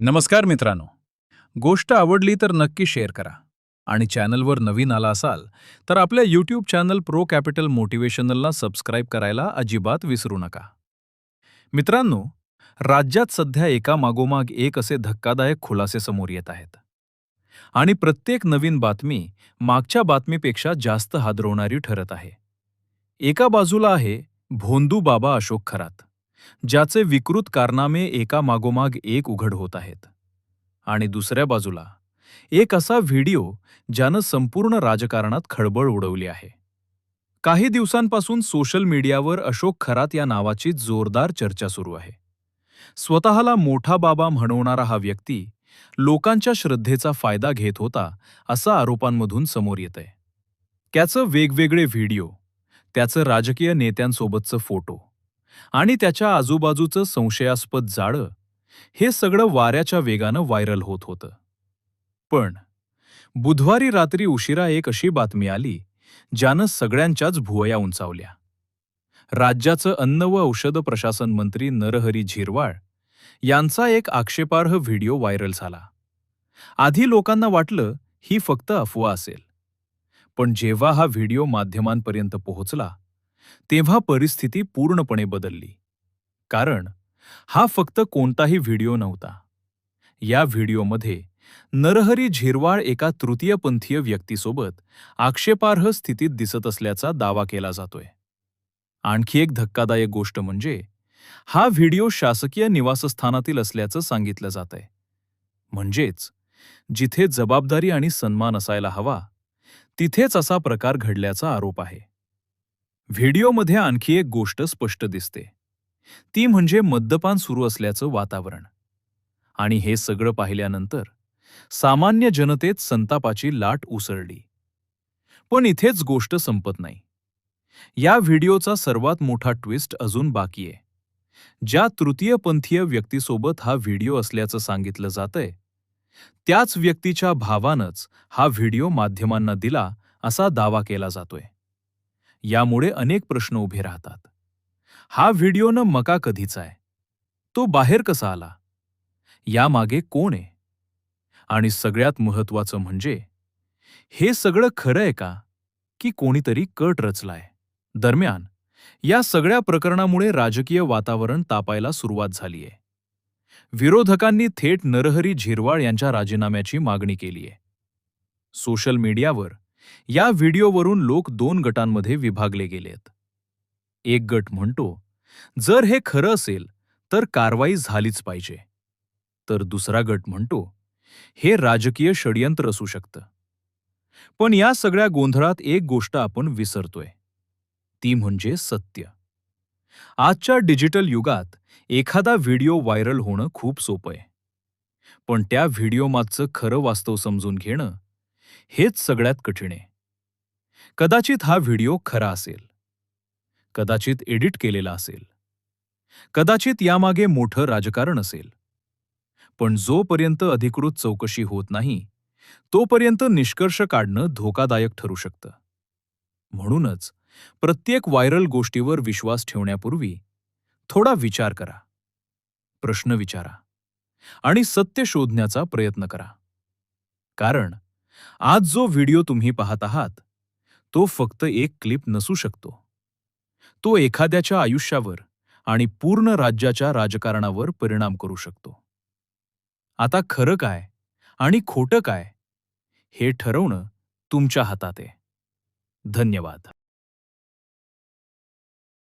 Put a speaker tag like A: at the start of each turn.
A: नमस्कार मित्रांनो. गोष्ट आवडली तर नक्की शेअर करा आणि चॅनलवर नवीन आला असाल तर आपल्या यूट्यूब चॅनल प्रो कॅपिटल मोटिवेशनलला सबस्क्राईब करायला अजिबात विसरू नका. मित्रांनो, राज्यात सध्या एका मागोमाग एक असे धक्कादायक खुलासे समोर येत आहेत आणि प्रत्येक नवीन बातमी मागच्या बातमीपेक्षा जास्त हादरवणारी ठरत आहे. एका बाजूला आहे भोंदू बाबा अशोक खरात, ज्याचे विकृत कारनामे एका मागोमाग एक उघड होत आहेत. आणि दुसऱ्या बाजूला एक असा व्हिडिओ ज्यानं संपूर्ण राजकारणात खळबळ उडवली आहे. काही दिवसांपासून सोशल मीडियावर अशोक खरात या नावाची जोरदार चर्चा सुरू आहे. स्वतःला मोठा बाबा म्हणवणारा हा व्यक्ती लोकांच्या श्रद्धेचा फायदा घेत होता असं आरोपांमधून समोर येतंय. त्याचं वेगवेगळे व्हिडिओ, त्याचं राजकीय नेत्यांसोबतचं फोटो आणि त्याच्या आजूबाजूचं संशयास्पद जाळं, हे सगळं वाऱ्याच्या वेगानं व्हायरल होत होतं. पण बुधवारी रात्री उशिरा एक अशी बातमी आली ज्यानं सगळ्यांच्याच भुवया उंचावल्या. राज्याचं अन्न व औषध प्रशासन मंत्री नरहरी झिरवाळ यांचा एक आक्षेपार्ह व्हिडिओ व्हायरल झाला. आधी लोकांना वाटलं ही फक्त अफवा असेल, पण जेव्हा हा व्हिडिओ माध्यमांपर्यंत पोहोचला तेव्हा परिस्थिती पूर्णपणे बदलली. कारण हा फक्त कोणताही व्हिडिओ नव्हता. या व्हिडिओमध्ये नरहरी झिरवाळ एका तृतीयपंथीय व्यक्तीसोबत आक्षेपार्ह स्थितीत दिसत असल्याचा दावा केला जातोय. आणखी एक धक्कादायक गोष्ट म्हणजे हा व्हिडिओ शासकीय निवासस्थानातील असल्याचं सांगितलं जातंय. म्हणजेच जिथे जबाबदारी आणि सन्मान असायला हवा तिथेच असा प्रकार घडल्याचा आरोप आहे. व्हिडिओमध्ये आणखी एक गोष्ट स्पष्ट दिसते, ती म्हणजे मद्यपान सुरू असल्याचं वातावरण. आणि हे सगळं पाहिल्यानंतर सामान्य जनतेत संतापाची लाट उसळली. पण इथेच गोष्ट संपत नाही. या व्हिडिओचा सर्वात मोठा ट्विस्ट अजून बाकी आहे. ज्या तृतीयपंथीय व्यक्तीसोबत हा व्हिडिओ असल्याचं सांगितलं जातंय, त्याच व्यक्तीच्या भावानंच हा व्हिडिओ माध्यमांना दिला असा दावा केला जातोय. यामुळे अनेक प्रश्न उभे राहतात. हा व्हिडिओ मका कधीचा आहे? तो बाहेर कसा आला? यामागे कोण आहे? आणि सगळ्यात महत्त्वाचं म्हणजे हे सगळं खरं आहे का, की कोणीतरी कट रचलाय? दरम्यान या सगळ्या प्रकरणामुळे राजकीय वातावरण तापायला सुरुवात झालीय. विरोधकांनी थेट नरहरी झिरवाळ यांच्या राजीनाम्याची मागणी केलीय. सोशल मीडियावर या व्हिडिओवरून लोक दोन गटांमध्ये विभागले गेलेत. एक गट म्हणतो जर हे खरं असेल तर कारवाई झालीच पाहिजे, तर दुसरा गट म्हणतो हे राजकीय षडयंत्र असू शकतं. पण या सगळ्या गोंधळात एक गोष्ट आपण विसरतोय, ती म्हणजे सत्य. आजच्या डिजिटल युगात एखादा व्हिडिओ व्हायरल होणं खूप सोपं आहे, पण त्या व्हिडिओमागचं खरं वास्तव समजून घेणं हेच सगळ्यात कठीण आहे. कदाचित हा व्हिडिओ खरा असेल, कदाचित एडिट केलेला असेल, कदाचित यामागे मोठं राजकारण असेल, पण जोपर्यंत अधिकृत चौकशी होत नाही तोपर्यंत निष्कर्ष काढणं धोकादायक ठरू शकतं. म्हणूनच प्रत्येक व्हायरल गोष्टीवर विश्वास ठेवण्यापूर्वी थोडा विचार करा, प्रश्न विचारा आणि सत्य शोधण्याचा प्रयत्न करा. कारण आज जो व्हिडिओ तुम्ही पाहत आहात तो फक्त एक क्लिप नसू शकतो. तो एखाद्याच्या आयुष्यावर आणि पूर्ण राज्याच्या राजकारणावर परिणाम करू शकतो. आता खरं काय आणि खोटं काय हे ठरवणं तुमच्या हातात आहे. धन्यवाद.